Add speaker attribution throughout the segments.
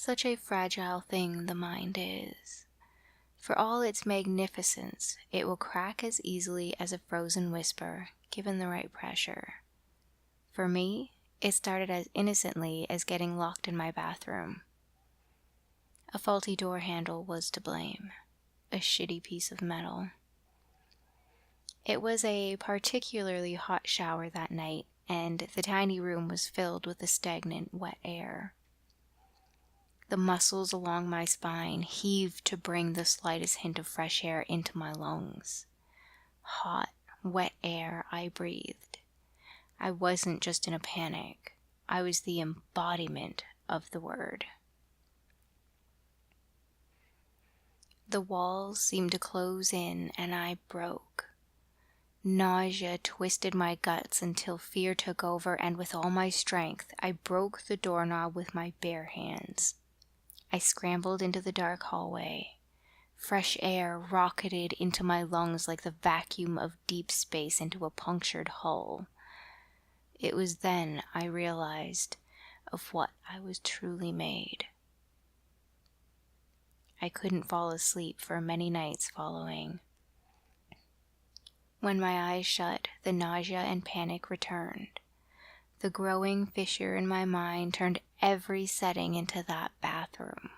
Speaker 1: Such a fragile thing the mind is. For all its magnificence, it will crack as easily as a frozen whisper, given the right pressure. For me, it started as innocently as getting locked in my bathroom. A faulty door handle was to blame, a shitty piece of metal. It was a particularly hot shower that night, and the tiny room was filled with the stagnant, wet air. The muscles along my spine heaved to bring the slightest hint of fresh air into my lungs. Hot, wet air I breathed. I wasn't just in a panic. I was the embodiment of the word. The walls seemed to close in, and I broke. Nausea twisted my guts until fear took over, and with all my strength, I broke the doorknob with my bare hands. I scrambled into the dark hallway. Fresh air rocketed into my lungs like the vacuum of deep space into a punctured hull. It was then I realized of what I was truly made. I couldn't fall asleep for many nights following. When my eyes shut, the nausea and panic returned. The growing fissure in my mind turned every setting into that bathroom.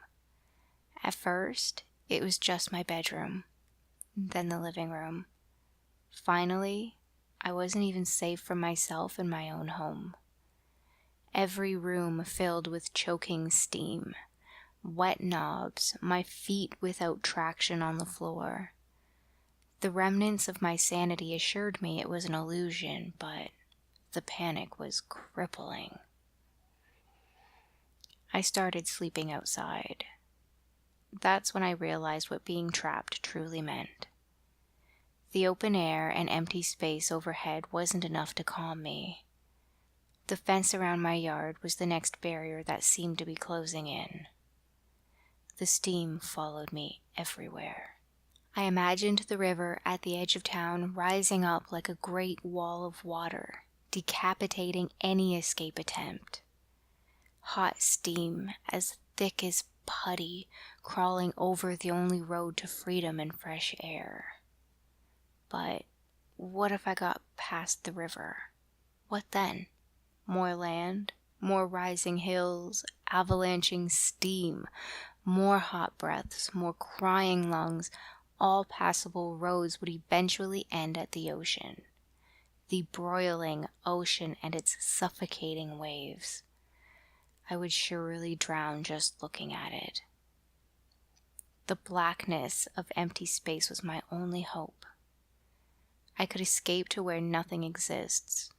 Speaker 1: At first, it was just my bedroom, then the living room. Finally, I wasn't even safe from myself in my own home. Every room filled with choking steam, wet knobs, my feet without traction on the floor. The remnants of my sanity assured me it was an illusion, but the panic was crippling. I started sleeping outside. That's when I realized what being trapped truly meant. The open air and empty space overhead wasn't enough to calm me. The fence around my yard was the next barrier that seemed to be closing in. The steam followed me everywhere. I imagined the river at the edge of town rising up like a great wall of water, decapitating any escape attempt. Hot steam, as thick as putty, crawling over the only road to freedom and fresh air. But what if I got past the river? What then? More land, more rising hills, avalanching steam, more hot breaths, more crying lungs. All passable roads would eventually end at the ocean. The broiling ocean and its suffocating waves. I would surely drown just looking at it. The blackness of empty space was my only hope. I could escape to where nothing exists.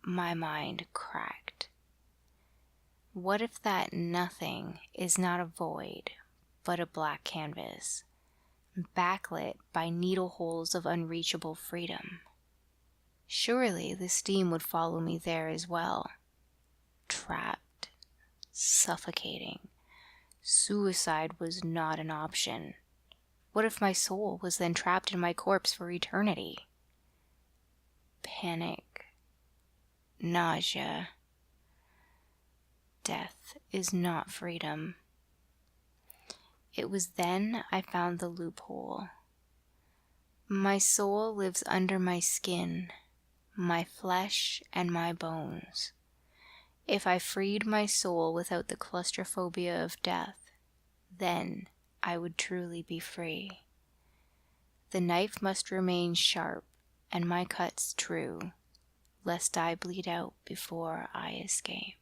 Speaker 1: My mind cracked. What if that nothing is not a void, but a black canvas, backlit by needle holes of unreachable freedom? Surely the steam would follow me there as well. Trapped, suffocating. Suicide was not an option. What if my soul was then trapped in my corpse for eternity? Panic, nausea. Death is not freedom. It was then I found the loophole. My soul lives under my skin, my flesh and my bones. If I freed my soul without the claustrophobia of death, then I would truly be free. The knife must remain sharp and my cuts true, lest I bleed out before I escape.